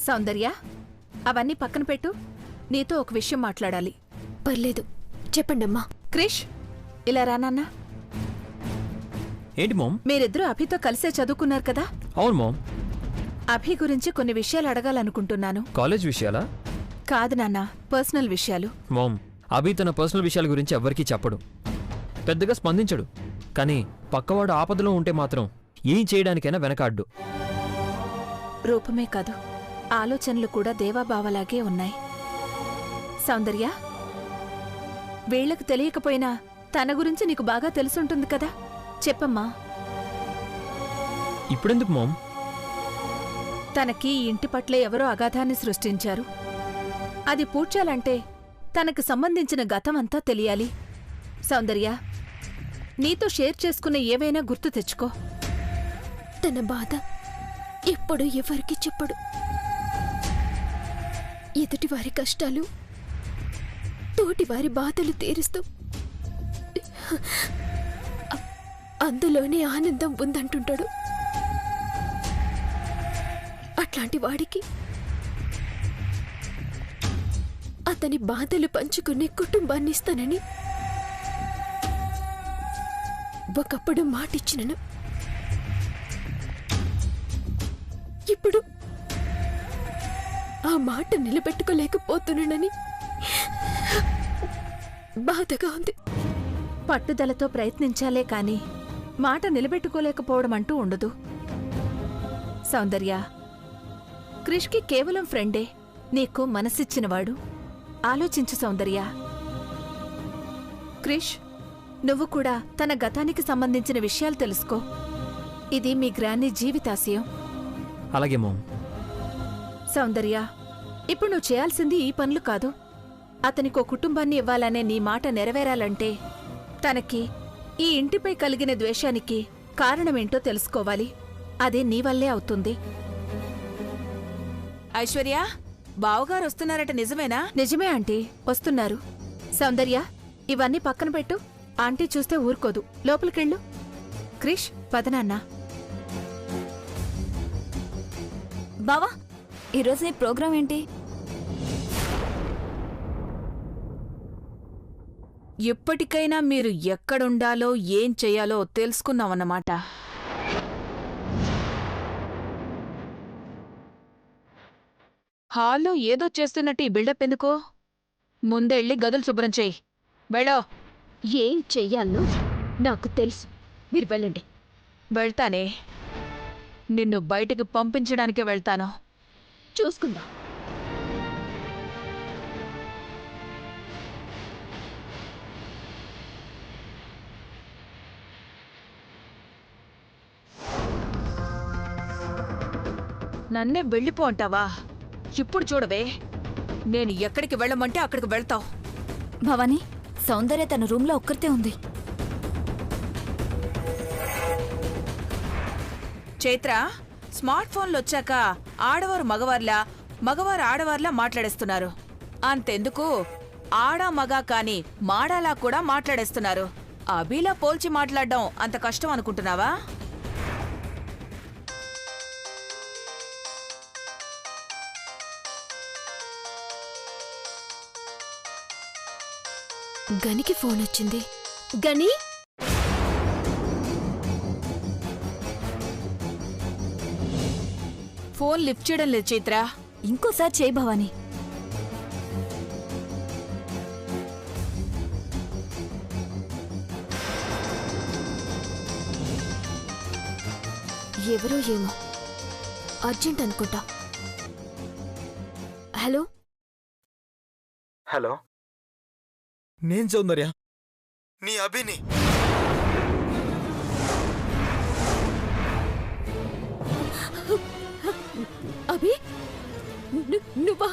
సౌందర్య, అవన్నీ పక్కన పెట్టు. నీతో ఒక విషయం మాట్లాడాలి. పర్లేదు, చెప్పండమ్మా. క్రిష్, ఇలా రానన్నా. ఏంటి మామ్? మీరిద్దరూ అభితో కలిసే చదువుకున్నారు కదా? అవును మామ్. అభి గురించి కొన్ని విషయాలు అడగాలనుకుంటున్నాను. కాలేజ్ విషయాలా? కాదు నాన్న, పర్సనల్ విషయాలు. మామ్, అభి తన పర్సనల్ విషయాల గురించి ఎవ్వరికీ చెప్పడు, పెద్దగా స్పందించడు. కానీ పక్కవాడు ఆపదలో ఉంటే మాత్రం ఏం చేయడానికైనా వెనకాడ్డు. రూపమే కాదు, ఆలోచనలు కూడా దేవాబావలాగే ఉన్నాయి. సౌందర్య, వీళ్లకు తెలియకపోయినా తన గురించి నీకు బాగా తెలుసుంటుంది కదా, చెప్పమ్మా. ఇప్పుడెందుకు మామ్? తనకి ఈ ఇంటి పట్ల ఎవరో అగాధాన్ని సృష్టించారు. అది పూడ్చాలంటే తనకు సంబంధించిన గతమంతా తెలియాలి. సౌందర్య, నీతో షేర్ చేసుకున్న ఏవైనా గుర్తు తెచ్చుకో. తన బాధ ఎప్పుడు ఎవరికి చెప్పడు. ఎదుటివారి కష్టాలు తోటివారి బాధలు తీరుస్తూ అందులోనే ఆనందం ఉందంటుంటాడు. అట్లాంటి వాడికి అతని బాధలు పంచుకునే కుటుంబాన్ని ఇస్తానని ఒకప్పుడు మాటిచ్చినను. ఇప్పుడు ఆ మాట నిలబెట్టుకోలేకపోతున్నానని బాధగా ఉంది. పట్టుదలతో ప్రయత్నించాలే కాని మాట నిలబెట్టుకోలేకపోవడం అంటూ ఉండదు. సౌందర్య, క్రిష్కి కేవలం ఫ్రెండే, నీకు మనసిచ్చినవాడు. ఆలోచించు సౌందర్య. క్రిష్, నువ్వు కూడా తన గతానికి సంబంధించిన విషయాలు తెలుసుకో. ఇది మీ గ్రాన్ని జీవితాశయం. అలాగే మామ్. సౌందర్య, ఇప్పుడు నువ్వు చేయాల్సింది ఈ పనులు కాదు. అతనికో కుటుంబాన్ని ఇవ్వాలనే నీ మాట నెరవేరాలంటే తనకి ఈ ఇంటిపై కలిగిన ద్వేషానికి కారణమేంటో తెలుసుకోవాలి. అదే నీ వల్లే అవుతుంది. ఐశ్వర్య, బావగారు వస్తున్నారట, నిజమేనా? నిజమే ఆంటీ, వస్తున్నారు. సౌందర్య, ఇవన్నీ పక్కన పెట్టు. ఆంటీ చూస్తే ఊరుకోదు. లోపలికెళ్ళు. క్రిష్, పదనాన్నా. బావా, ఈరోజు నీ ప్రోగ్రాం ఏంటి? ఇప్పటికైనా మీరు ఎక్కడుండాలో ఏం చెయ్యాలో తెలుసుకున్నామన్నమాట. హాల్లో ఏదో చేస్తున్నట్టు ఈ బిల్డప్ ఎందుకో? ముందెళ్ళి గదులు శుభ్రం చెయ్యి. వెళ్ళో. ఏం చెయ్యాలో నాకు తెలుసు, మీరు వెళ్ళండి. వెళ్తానే, నిన్ను బయటికి పంపించడానికే వెళ్తాను. చూసుకుందాం. నన్నే వెళ్ళిపో అంటావా? ఇప్పుడు చూడవే, నేను ఎక్కడికి వెళ్ళమంటే అక్కడికి వెళ్తావు. భవానీ, సౌందర్య తన రూమ్లో ఒక్కరితే ఉంది. చైత్ర, స్మార్ట్ ఫోన్లు వచ్చాక ఆడవారు మగవార్లా, మగవారు ఆడవార్లా మాట్లాడేస్తున్నారు. అంతెందుకు, ఆడా మగా కాని మాడాలా కూడా మాట్లాడేస్తున్నారు. అభిలా పోల్చి మాట్లాడడం అంత కష్టం అనుకుంటున్నావా? గనికి ఫోన్ వచ్చింది. గని, ఫోన్ లిఫ్ట్ చేయడం లేదు చైత్ర. ఇంకోసారి చేయి భవానీ. ఎవరో ఏమో, అర్జెంట్ అనుకుంటా. హలో. హలో, నేను సౌందర్య, నీ అభిని. అభి, నువ్వా?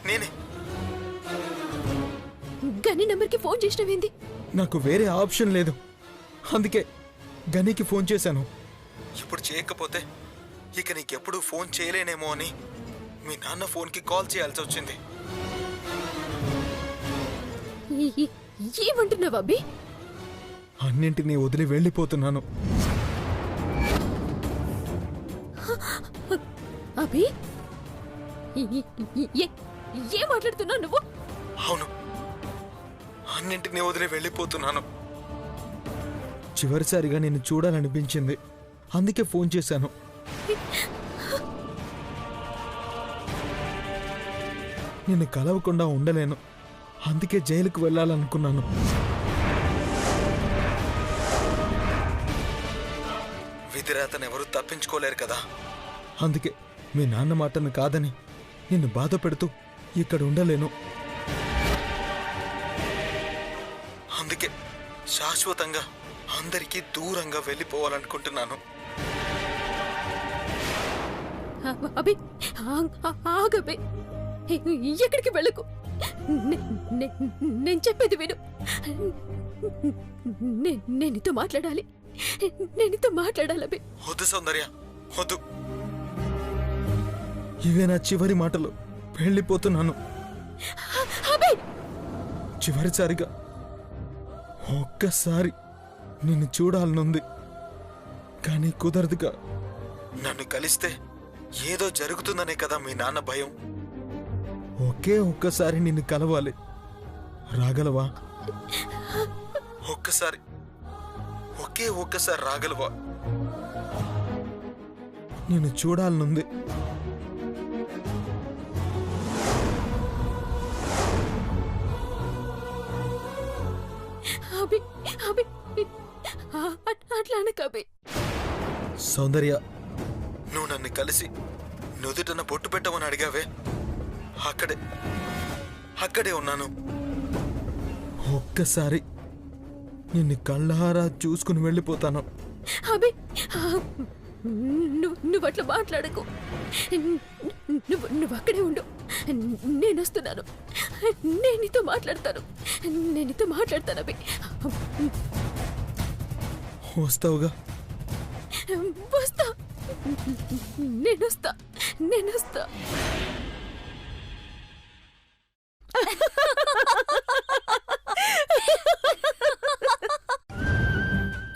నేనే. గని నంబర్కి ఫోన్ చేసినవేంది? నాకు వేరే ఆప్షన్ లేదు, అందుకే గనికి ఫోన్ చేశాను. ఇప్పుడు చేయకపోతే ఇక నీకెప్పుడు ఫోన్ చేయలేనేమో అని మీ నాన్న ఫోన్కి కాల్ చేయాల్సి వచ్చింది. ఏమంటున్నావు అభి? అన్నింటినీ వదిలి వెళ్ళిపోతున్నాను. అభి, ఏం మాట్లాడుతున్నావు నువ్వు? అవును, అన్నింటినీ వదిలి వెళ్ళిపోతున్నాను. చివరిసారిగా నిన్ను చూడాలనిపించింది, అందుకే ఫోన్ చేశాను. నిన్ను కలవకుండా ఉండలేను, అందుకే జైలుకు వెళ్ళాలనుకున్నాను. విధిరాతను ఎవరూ తప్పించుకోలేరు కదా, అందుకే మీ నాన్న మాటను కాదని నిన్ను బాధ పెడుతూ ఇక్కడ ఉండలేను. అందుకే శాశ్వతంగా అందరికీ దూరంగా వెళ్ళిపోవాలనుకుంటున్నాను. అభి, ఆగబి, ఎక్కడికి వెళ్ళకు. నేను చెప్పేది విను. నేను నీతో మాట్లాడాలి, అభి. వద్దు సౌందర్య, వద్దు. ఇవే నా చివరి మాటలు. వెళ్ళిపోతున్నాను. అభి, చివరిసారిగా ఒక్కసారి నిన్ను చూడాలనుంది, కానీ కుదరదుగా. నన్ను కలిస్తే ఏదో జరుగుతుందనే కదా మీ నాన్న భయం. ఒకే ఒక్కసారి నిన్ను కలవాలి. రాగలవా? ఒకే ఒక్కసారి రాగలవా? నిన్ను చూడాలనుంది. అభి, అభి, అట్లా అనకభి. సౌందర్య, నువ్వు నన్ను కలిసి నుదుటన బొట్టు పెట్టమని అడిగావే, అక్కడే ఉన్నాను. ఒక్కసారి నిన్ను కళ్ళారా చూసుకుని వెళ్ళిపోతాను. అభి, నువ్వు అట్లా మాట్లాడకు. నువ్వు అక్కడే ఉండు, నేను వస్తున్నాను. నేను నీతో మాట్లాడతాను అభి. వస్తావుగా? వస్తా, నేనొస్తా.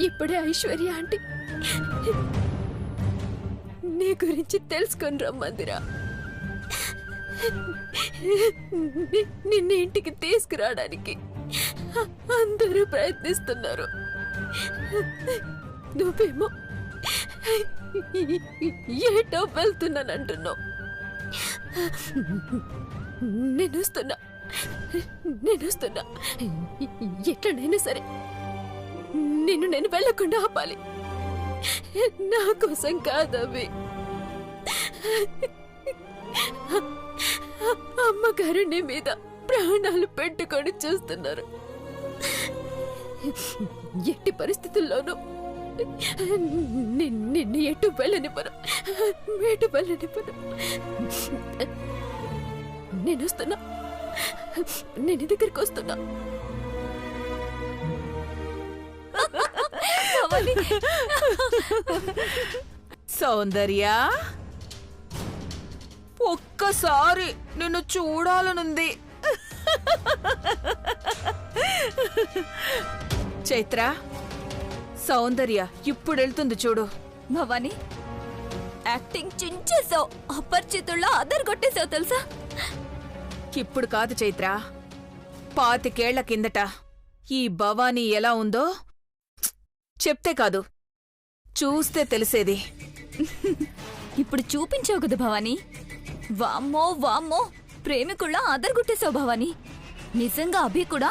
ఇప్పుడే ఐశ్వర్య ఆంటీ నీ గురించి తెలుసుకొని రమ్మందిరా. నిన్న ఇంటికి తీసుకురావడానికి అందరూ ప్రయత్నిస్తున్నారు. నువ్వేమో ఏటో వెళ్తున్నానంటున్నావు. నేనొస్తున్నా. ఎట్లనైనా సరే నేను వెళ్ళకుండా ఆపాలి. నా కోసం కాదవి. అమ్మగారు నీ మీద ప్రాణాలు పెట్టుకొని చూస్తున్నారు. ఎట్టి పరిస్థితుల్లోనూ నిన్ను ఎటు వెళ్ళనివ్వను. నేను వస్తున్నా. నేను దగ్గరికి వస్తున్నా. సౌందర్య, ఒక్కసారి నిన్ను చూడాలనుంది. చైత్ర, సౌందర్య ఇప్పుడు వెళ్తుంది చూడు. భవాని, యాక్టింగ్ చించేసావు. అపరిచితుల్లో అదరగొట్టేసావు తెలుసా? ఇప్పుడు కాదు చైత్ర, 25 ఏళ్ల కిందట ఈ భవానీ ఎలా ఉందో చెప్తే కాదు, చూస్తే తెలిసేది. ఇప్పుడు చూపించావు కదా భవాని. వామ్మో, ప్రేమికుళ్ళ అదరగొట్టేసావు భవాని. నిజంగా అభి కూడా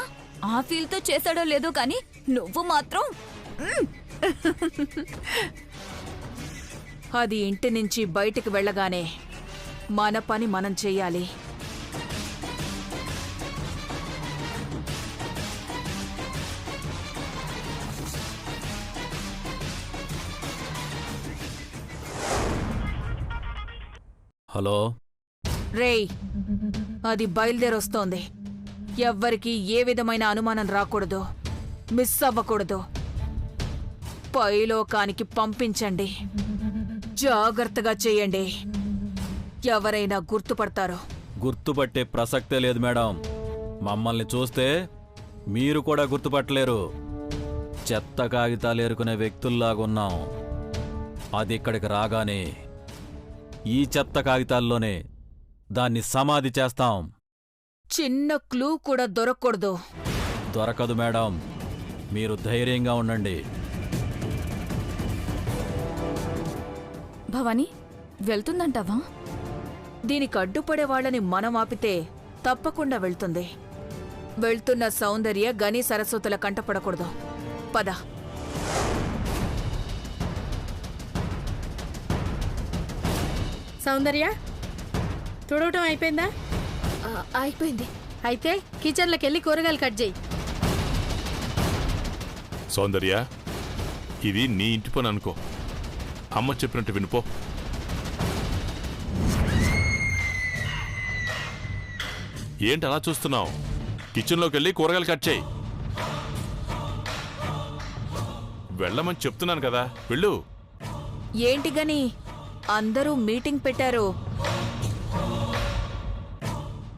ఆ ఫీల్తో చేశాడో లేదో కానీ నువ్వు మాత్రం అది ఇంటి నుంచి బయటికి వెళ్ళగానే మన పని మనం చెయ్యాలి. హలో రేయ్, అది బయలుదేరొస్తోంది. ఎవ్వరికి ఏ విధమైన అనుమానం రాకూడదు, మిస్ అవ్వకూడదు. పైలోకానికి పంపించండి. జాగ్రత్తగా చేయండి. ఎవరైనా గుర్తుపడతారు. గుర్తుపట్టే ప్రసక్తే లేదు మేడం. మమ్మల్ని చూస్తే మీరు కూడా గుర్తుపట్టలేరు. చెత్త కాగితాలు ఏరుకునే వ్యక్తుల్లాగున్నాం. అది ఇక్కడికి రాగానే ఈ చెత్త కాగితాల్లోనే దాన్ని సమాధి చేస్తాం. చిన్న క్లూ కూడా దొరకకూడదు. దొరకదు మేడం, మీరు ధైర్యంగా ఉండండి. భవానీ వెళ్తుందంటావా? దీనికి అడ్డుపడే వాళ్ళని మనం ఆపితే తప్పకుండా వెళ్తుంది. వెళ్తున్న సౌందర్య గని సరస్వతుల కంటపడకూడదు. పద. సౌందర్య, తుడవటం అయిపోయిందా? అయిపోయింది. అయితే కిచెన్లోకి వెళ్ళి కూరగాయలు కట్ చేయి. సౌందర్య, ఇది నీ ఇంటి పని అనుకో. అమ్మ చెప్పినట్టు వినుపో. ఏంటి అలా చూస్తున్నావు? కిచెన్లోకి వెళ్ళి కూరగాయలు కట్ చేయి. వెళ్ళమని చెప్తున్నాను కదా, వెళ్ళు. ఏంటి గని అందరూ మీటింగ్ పెట్టారు.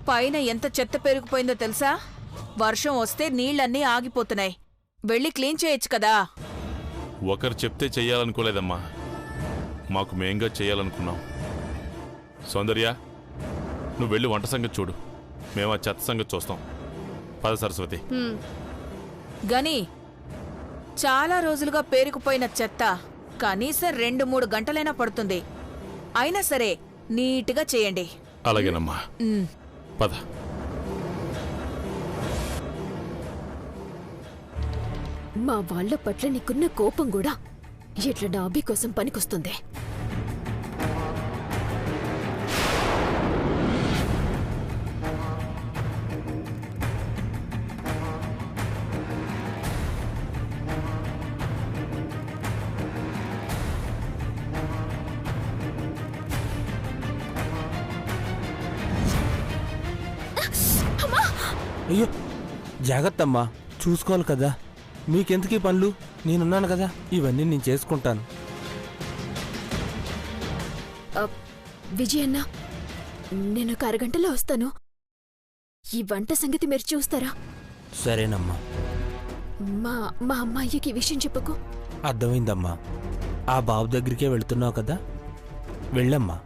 పైన ఎంత చెత్త పెరిగిపోయిందో తెలుసా? వర్షం వస్తే నీళ్లన్నీ ఆగిపోతున్నాయి. వెళ్ళి క్లీన్ చేయొచ్చు కదా. ఒకరు చెప్తే చెయ్యాలనుకోలేదమ్మా, మాకు మేంగా చెయ్యాలనుకున్నాం. సౌందర్య, నువ్వు వెళ్ళి వంట సంగతి చూడు, మేము ఆ చెత్త సంగతి చూస్తాం. పద సరస్వతి. గని చాలా రోజులుగా పేరుకుపోయిన చెత్త కనీసం 2-3 గంటలైనా పడుతుంది. అయినా సరే నీట్గా చేయండి. అలాగేనమ్మా, పద. మా వాళ్ళ పట్ల నీకున్న కోపం కూడా ఇట్లా నా అభి కోసం పనికొస్తుంది. అయ్యో జాగ్రత్త అమ్మా, చూసుకోవాలి కదా. మీకెందుకు ఈ పనులు? నేనున్నాను కదా, ఇవన్నీ నేను చేసుకుంటాను. విజయన్న, నేను ఒక అరగంటలో వస్తాను. ఈ వంట సంగతి మీరు చూస్తారా? సరేనమ్మా. మా అమ్మాయికి ఈ విషయం చెప్పకు. అర్థమైందమ్మా. ఆ బాబు దగ్గరికే వెళ్తున్నావు కదా, వెళ్ళమ్మా.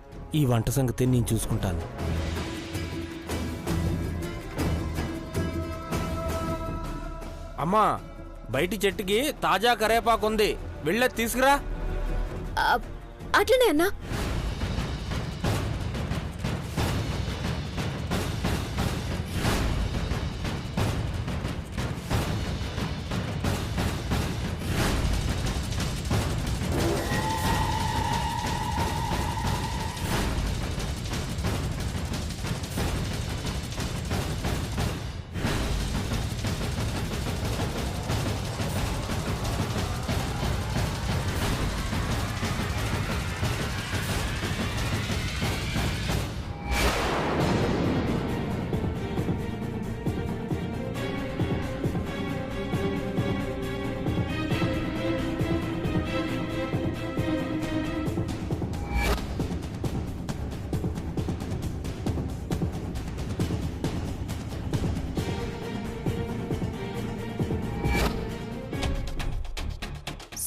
ఈ వంట సంగతి నేను చూసుకుంటాను. అమ్మా, బయటి చెట్టుకి తాజా కరేపాకు ఉంది, వెళ్ళ తీసుకురా. అట్లనే అన్నా.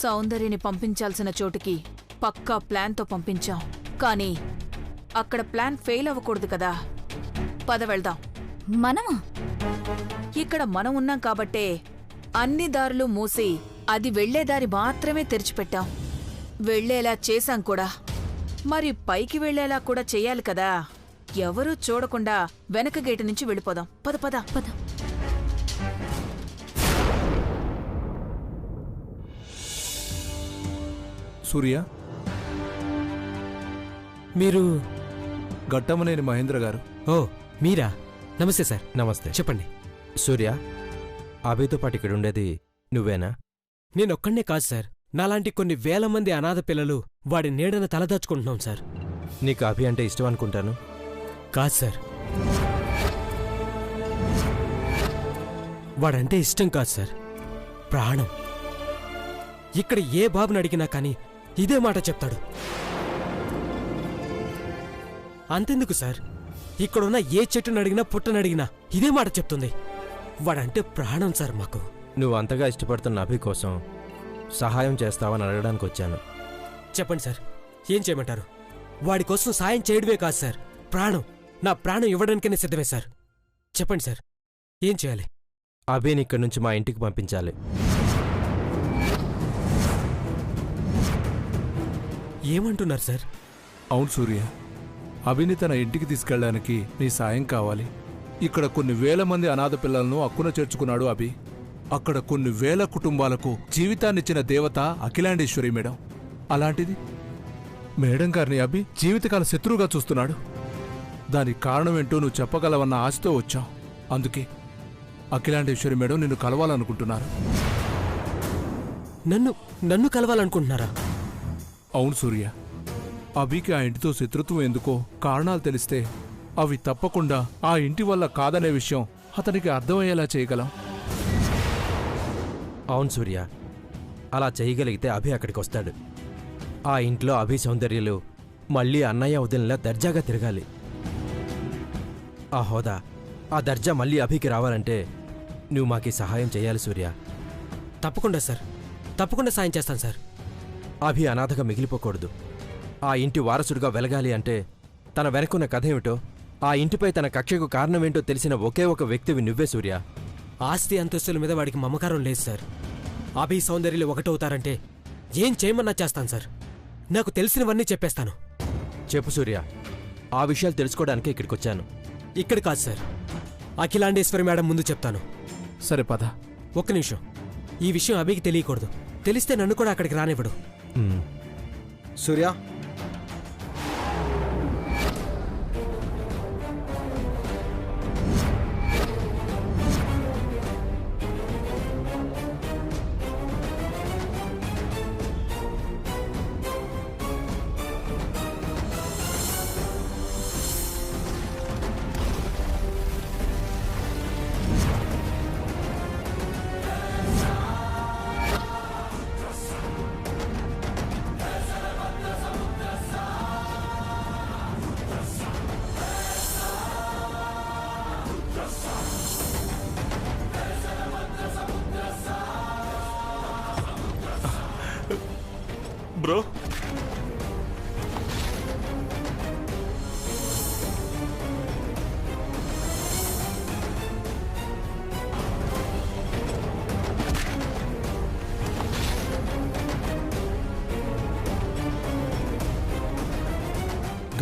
సౌందర్యని పంపించాల్సిన చోటుకి పక్కా ప్లాన్తో పంపించాం. కానీ అక్కడ ప్లాన్ ఫెయిల్ అవ్వకూడదు కదా. పద వెళ్దాం. మనమా? ఇక్కడ మనం ఉన్నాం కాబట్టే అన్ని దారులు మూసి అది వెళ్లేదారి మాత్రమే తెరిచిపెట్టాం. వెళ్లేలా చేశాం కూడా. మరి పైకి వెళ్లేలా కూడా చెయ్యాలి కదా. ఎవరూ చూడకుండా వెనక గేటు నుంచి వెళ్ళిపోదాం. పద పద పద. సూర్య, మీరు గట్టమనేని మహేంద్ర గారు? ఓ మీరా? నమస్తే సార్. నమస్తే. చెప్పండి. సూర్య, అభితో పాటు ఇక్కడ ఉండేది నువ్వేనా? నేనొక్కడే కాదు సార్, నాలాంటి కొన్ని వేల మంది అనాథ పిల్లలు వాడి నీడన తలదాచుకుంటున్నాం సార్. నీకు అభి అంటే ఇష్టం అనుకుంటాను. కాదు సార్, వాడంటే ఇష్టం కాదు సార్, ప్రాణం. ఇక్కడ ఏ బాబుని అడిగినా కానీ ఇదే మాట చెప్తాడు. అంతెందుకు సార్, ఇక్కడున్న ఏ చెట్టును అడిగినా పుట్టనడిగినా ఇదే మాట చెప్తుంది. వాడంటే ప్రాణం సార్ మాకు. నువ్వు అంతగా ఇష్టపడుతున్న అభి కోసం సహాయం చేస్తావని అడగడానికి వచ్చాను. చెప్పండి సార్, ఏం చేయమంటారు? వాడి కోసం సాయం చేయడమే కాదు సార్, ప్రాణం నా ప్రాణం ఇవ్వడానికైనా సిద్ధమే సార్. చెప్పండి సార్, ఏం చేయాలి? అభిని ఇక్కడి నుంచి మా ఇంటికి పంపించాలి. ఏమంటున్నారు సార్? అవును సూర్య, అభిని తన ఇంటికి తీసుకెళ్ళడానికి నీ సాయం కావాలి. ఇక్కడ కొన్ని వేల మంది అనాథ పిల్లలను అక్కున చేర్చుకున్నాడు అభి. అక్కడ కొన్ని వేల కుటుంబాలకు జీవితాన్నిచ్చిన దేవత అఖిలాండేశ్వరి మేడం. అలాంటిది మేడం గారిని అభి జీవితకాల శత్రువుగా చూస్తున్నాడు. దానికి కారణమేంటో నువ్వు చెప్పగలవన్న ఆశతో వచ్చావు. అందుకే అఖిలాండేశ్వరి మేడం నిన్ను కలవాలనుకుంటున్నారు. నన్ను కలవాలనుకుంటున్నారా? అవును సూర్య, అభికి ఆ ఇంటితో శత్రుత్వం ఎందుకో కారణాలు తెలిస్తే అవి తప్పకుండా ఆ ఇంటి వల్ల కాదనే విషయం అతనికి అర్థమయ్యేలా చేయగలం. అవును సూర్య, అలా చేయగలిగితే అభి అక్కడికి వస్తాడు. ఆ ఇంట్లో అభి సౌందర్యలు మళ్ళీ అన్నయ్య వదిలిలా దర్జాగా తిరగాలి. ఆ హోదా, ఆ దర్జా మళ్ళీ అభికి రావాలంటే నువ్వు మాకీ సహాయం చేయాలి సూర్య. తప్పకుండా సార్, తప్పకుండా సాయం చేస్తాను సార్. అభి అనాథగా మిగిలిపోకూడదు. ఆ ఇంటి వారసుడిగా వెలగాలి అంటే తన వెనకున్న కథ ఏమిటో, ఆ ఇంటిపై తన కక్షకు కారణమేంటో తెలిసిన ఒకే ఒక వ్యక్తివి నువ్వే సూర్య. ఆస్తి అంతస్తుల మీద వాడికి మమకారం లేదు సార్. అభి సౌందర్యలు ఒకటవుతారంటే ఏం చేయమన్నా చేస్తాను సార్. నాకు తెలిసినవన్నీ చెప్పేస్తాను. చెప్పు సూర్య, ఆ విషయాలు తెలుసుకోవడానికే ఇక్కడికొచ్చాను. ఇక్కడ కాదు సార్, అఖిలాండేశ్వరి మేడం ముందు చెప్తాను. సరే పద. ఒక్క నిమిషం, ఈ విషయం అభికి తెలియకూడదు. తెలిస్తే నన్ను కూడా అక్కడికి రానివ్వడు. సూర్య, బ్రో,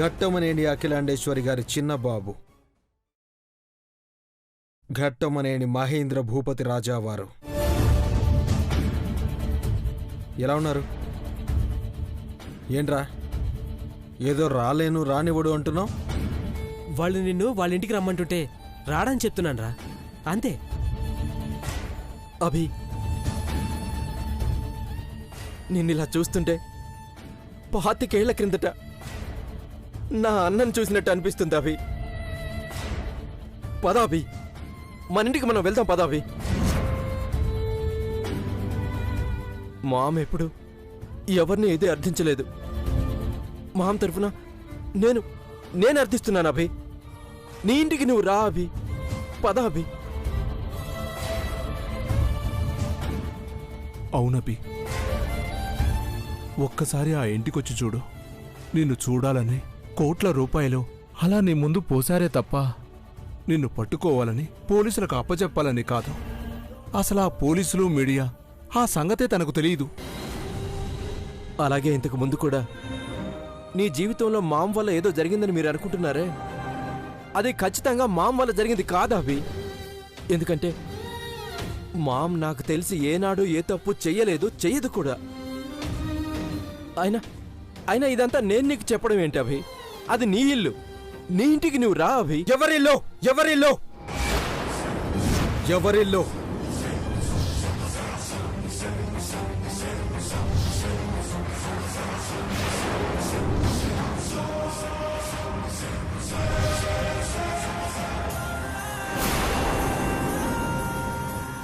ఘట్టమనేని అఖిలాండేశ్వరి గారి చిన్న బాబు ఘట్టమనేని మహేంద్ర భూపతి రాజావారు. ఎలా ఉన్నారు? ఏంట్రా, ఏదో రాలేను రానివ్వడు అంటున్నావు? వాళ్ళు నిన్ను వాళ్ళ ఇంటికి రమ్మంటుంటే రాడని చెప్తున్నాను రా, అంతే. అభి, నిన్నిలా చూస్తుంటే 25 ఏళ్ల క్రిందట నా అన్నను చూసినట్టు అనిపిస్తుంది అభి. పదాభి, మన ఇంటికి మనం వెళ్దాం పదాభి. మామ ఎప్పుడు ఎవరిని ఏది అర్థించలేదు. మామ తరఫున నేను అర్థిస్తున్నాను అభి. నీ ఇంటికి నువ్వు రా అభి, పదా అభి. అవునభి, ఒక్కసారి ఆ ఇంటికొచ్చి చూడు. నిన్ను చూడాలని కోట్ల రూపాయలు అలా నీ ముందు పోసారే తప్ప నిన్ను పట్టుకోవాలని పోలీసులకు అప్పచెప్పాలని కాదు. అసలు ఆ పోలీసులు మీడియా ఆ సంగతే తనకు తెలియదు. అలాగే ఇంతకు ముందు కూడా నీ జీవితంలో మామ వల్ల ఏదో జరిగిందని మీరు అనుకుంటున్నారే, అది ఖచ్చితంగా మామ వల్ల జరిగింది కాదా అభి. ఎందుకంటే మామ్ నాకు తెలిసి ఏనాడు ఏ తప్పు చెయ్యలేదు, చెయ్యదు కూడా. అయినా ఇదంతా నేను నీకు చెప్పడం ఏంటి అభి? అది నీ ఇల్లు, నీ ఇంటికి నువ్వు రా అభి. ఎవరిల్లో ఎవరిల్లో ఎవరిల్లో